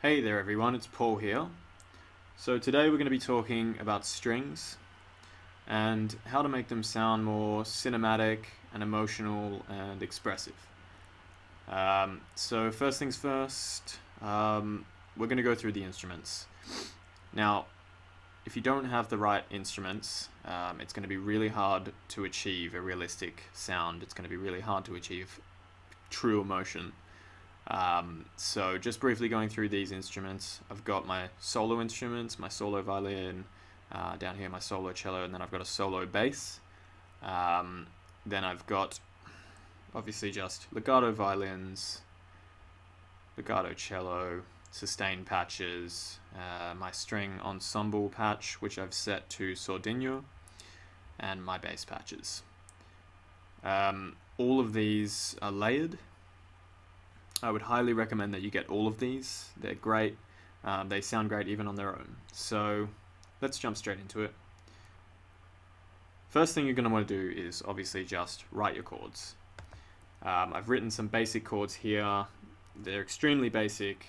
Hey there everyone, it's Paul here. So today we're going to be talking about strings and how to make them sound more cinematic and emotional and expressive. So first things first, we're going to go through the instruments. Now, if you don't have the right instruments, it's going to be really hard to achieve a realistic sound. It's going to be really hard to achieve true emotion. So just briefly going through these instruments, I've got my solo instruments, my solo violin, down here my solo cello, and then I've got a solo bass. Then I've got obviously just legato violins, legato cello, sustain patches, my string ensemble patch, which I've set to sordino, and my bass patches. All of these are layered. I would highly recommend that you get all of these. They're great. They sound great even on their own. So let's jump straight into it. First thing you're going to want to do is obviously just write your chords. I've written some basic chords here. They're extremely basic.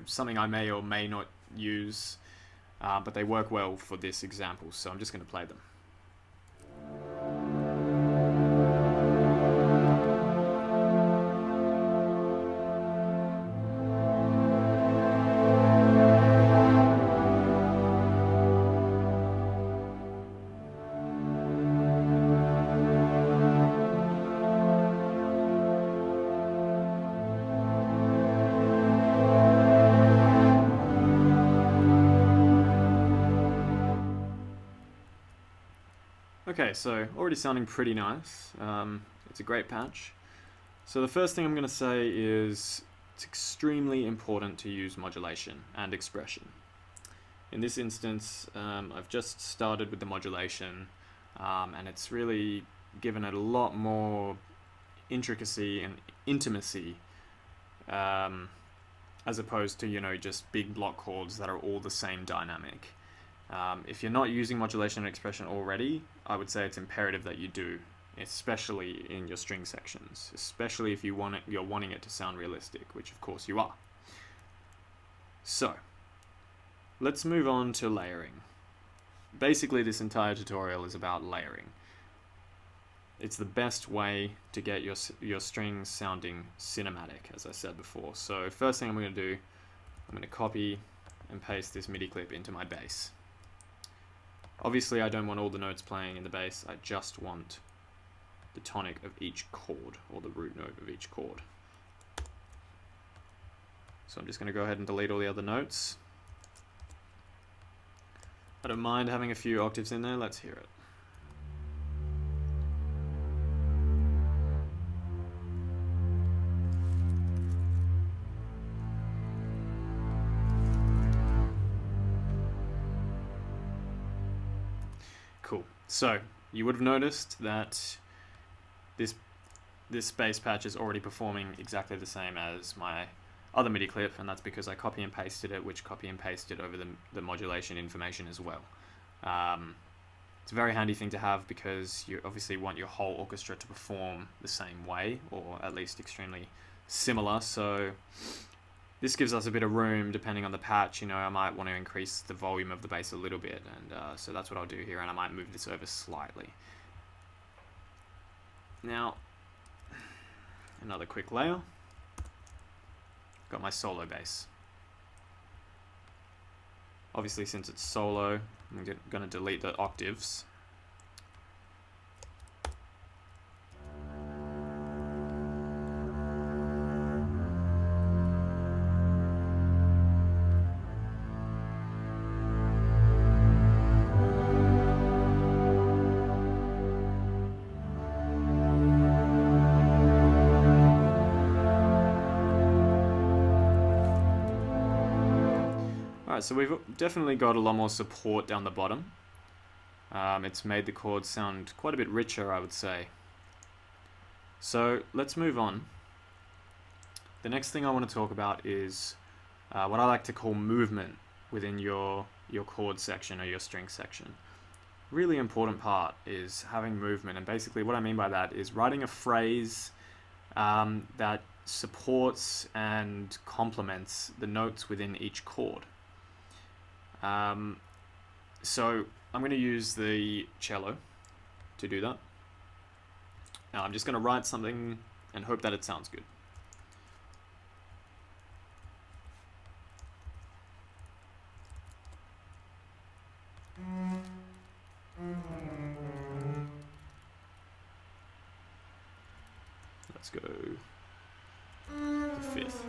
Something I may or may not use, but they work well for this example. So I'm just going to play them. Okay, so already sounding pretty nice. It's a great patch. So the first thing I'm going to say is it's extremely important to use modulation and expression. In this instance, I've just started with the modulation, and it's really given it a lot more intricacy and intimacy, as opposed to just big block chords that are all the same dynamic. If you're not using modulation and expression already, I would say it's imperative that you do, especially in your string sections, especially if you're wanting it to sound realistic, which of course you are. So, let's move on to layering. Basically, this entire tutorial is about layering. It's the best way to get your strings sounding cinematic, as I said before. So first thing I'm going to do, I'm going to copy and paste this MIDI clip into my bass. Obviously, I don't want all the notes playing in the bass. I just want the tonic of each chord, or the root note of each chord. So I'm just going to go ahead and delete all the other notes. I don't mind having a few octaves in there. Let's hear it. Cool. So you would have noticed that this bass patch is already performing exactly the same as my other MIDI clip, and that's because I copy and pasted it, which copy and pasted over the modulation information as well. It's a very handy thing to have because you obviously want your whole orchestra to perform the same way, or at least extremely similar. So this gives us a bit of room depending on the patch. I might want to increase the volume of the bass a little bit, and so that's what I'll do here, and I might move this over slightly. Now, another quick layer. Got my solo bass. Obviously, since it's solo, I'm going to delete the octaves. Alright, so we've definitely got a lot more support down the bottom. It's made the chords sound quite a bit richer, I would say. So let's move on. The next thing I want to talk about is what I like to call movement within your chord section or your string section. Really important part is having movement, and basically what I mean by that is writing a phrase that supports and complements the notes within each chord. So I'm going to use the cello to do that. Now I'm just going to write something and hope that it sounds good. Let's go the fifth.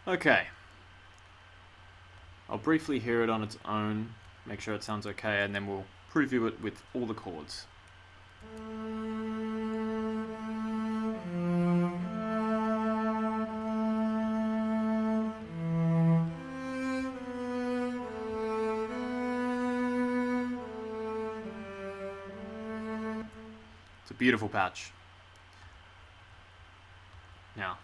Okay, I'll briefly hear it on its own, make sure it sounds okay, and then we'll preview it with all the chords. It's a beautiful patch. Now,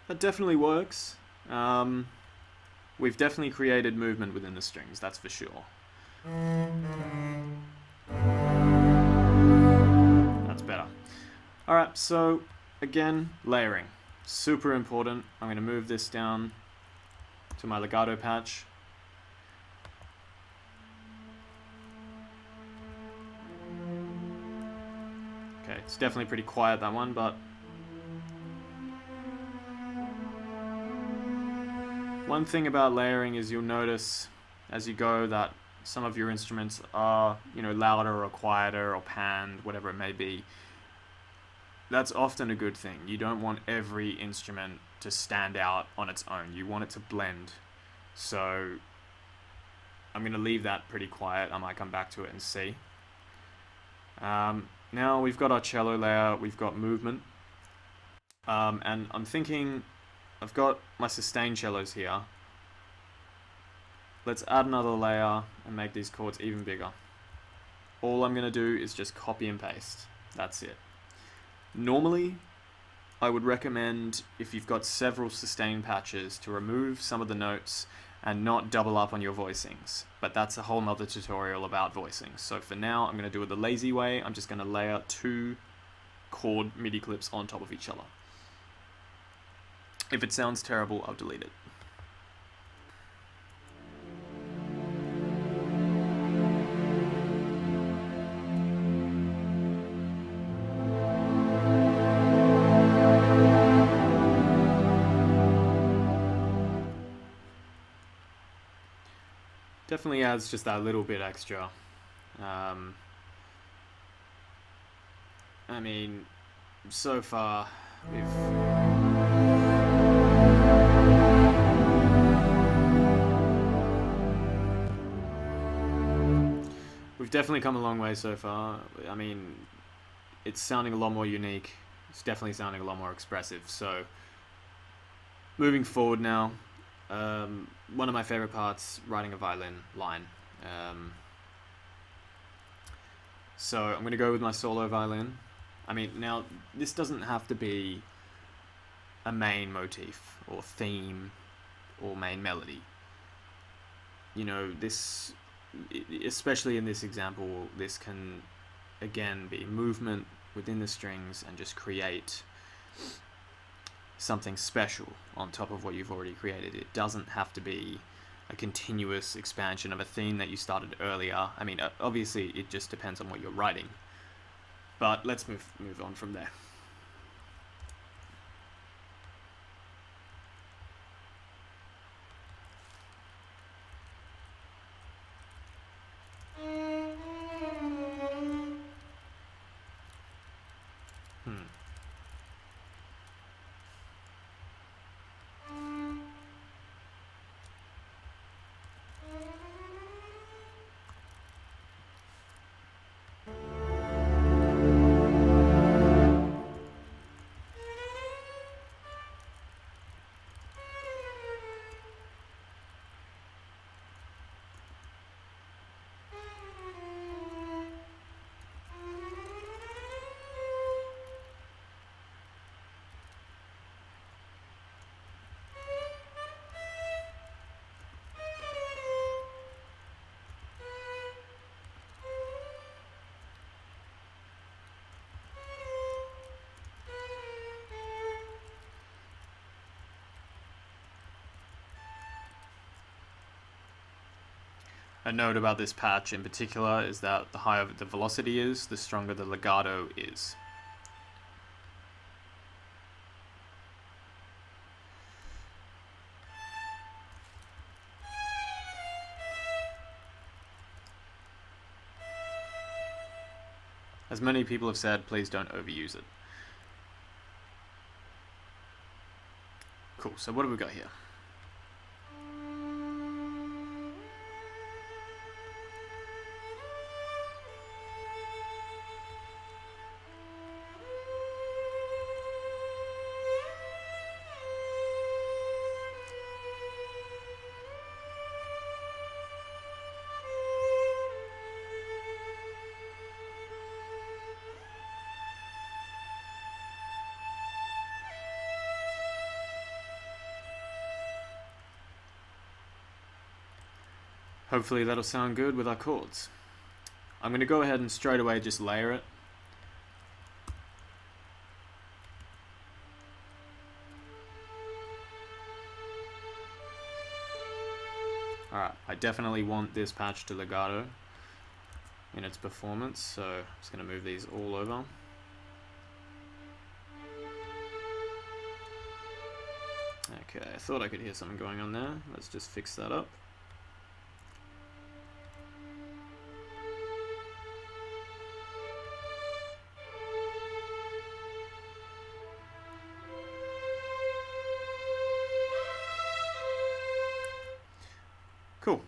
that definitely works. We've definitely created movement within the strings, that's for sure. That's better. Alright, so again, layering. Super important. I'm going to move this down to my legato patch. Okay, it's definitely pretty quiet, that one, but one thing about layering is you'll notice as you go that some of your instruments are, louder or quieter or panned, whatever it may be. That's often a good thing. You don't want every instrument to stand out on its own. You want it to blend. So I'm going to leave that pretty quiet. I might come back to it and see. Now we've got our cello layer, we've got movement. And I'm thinking, I've got my sustain cellos here. Let's add another layer and make these chords even bigger. All I'm going to do is just copy and paste. That's it. Normally, I would recommend, if you've got several sustain patches, to remove some of the notes and not double up on your voicings. But that's a whole nother tutorial about voicings. So for now, I'm going to do it the lazy way. I'm just going to layer 2 chord MIDI clips on top of each other. If it sounds terrible, I'll delete it. Definitely adds just that little bit extra. I mean, so far we've definitely come a long way so far. I mean, it's sounding a lot more unique. It's definitely sounding a lot more expressive. So, moving forward now, one of my favorite parts, writing a violin line. So I'm going to go with my solo violin. I mean, now, this doesn't have to be a main motif or theme or main melody. You know, this, especially in this example, this can again be movement within the strings and just create something special on top of what you've already created. It doesn't have to be a continuous expansion of a theme that you started earlier. I mean, obviously it just depends on what you're writing, but let's move on from there. A note about this patch in particular is that the higher the velocity is, the stronger the legato is. As many people have said, please don't overuse it. Cool, so what have we got here? Hopefully that'll sound good with our chords. I'm going to go ahead and straight away just layer it. Alright, I definitely want this patch to legato in its performance, so I'm just going to move these all over. Okay, I thought I could hear something going on there. Let's just fix that up. Cool.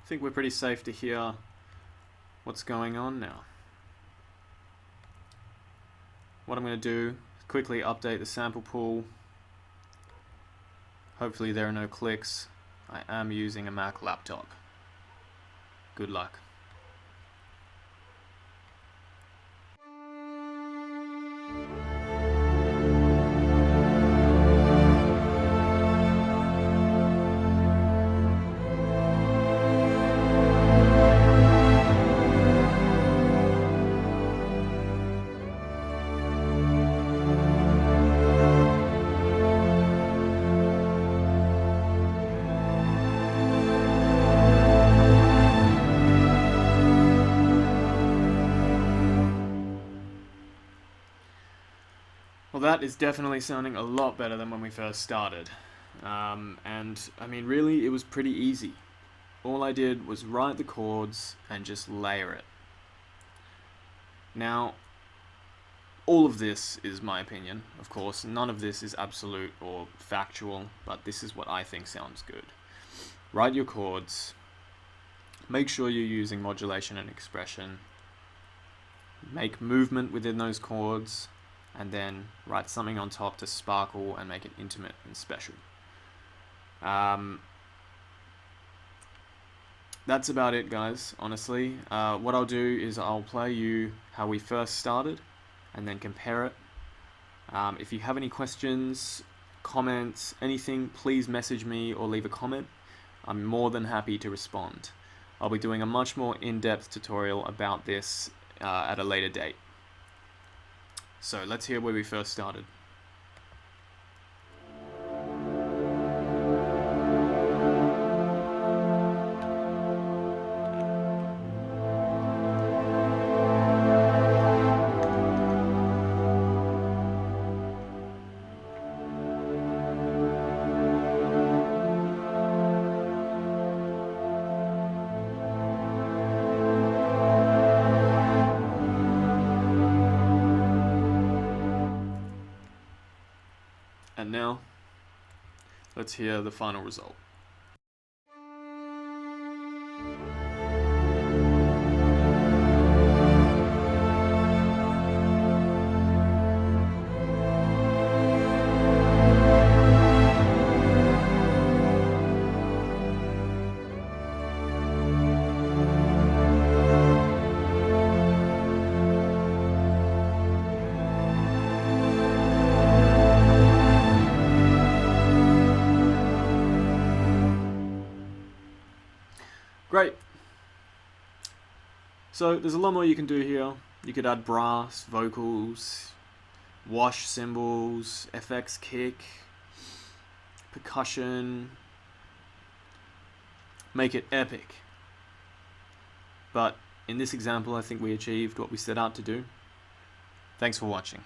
I think we're pretty safe to hear what's going on now. What I'm going to do is quickly update the sample pool. Hopefully there are no clicks. I am using a Mac laptop. Good luck. Well, that is definitely sounding a lot better than when we first started. And I mean, really, it was pretty easy. All I did was write the chords and just layer it. Now, all of this is my opinion, of course. None of this is absolute or factual, but this is what I think sounds good. Write your chords. Make sure you're using modulation and expression. Make movement within those chords. And then write something on top to sparkle and make it intimate and special. That's about it, guys, honestly. What I'll do is I'll play you how we first started and then compare it. If you have any questions, comments, anything, please message me or leave a comment. I'm more than happy to respond. I'll be doing a much more in-depth tutorial about this at a later date. So let's hear where we first started. And now, let's hear the final result. Great. So there's a lot more you can do here. You could add brass, vocals, wash cymbals, FX kick, percussion, make it epic. But in this example, I think we achieved what we set out to do. Thanks for watching.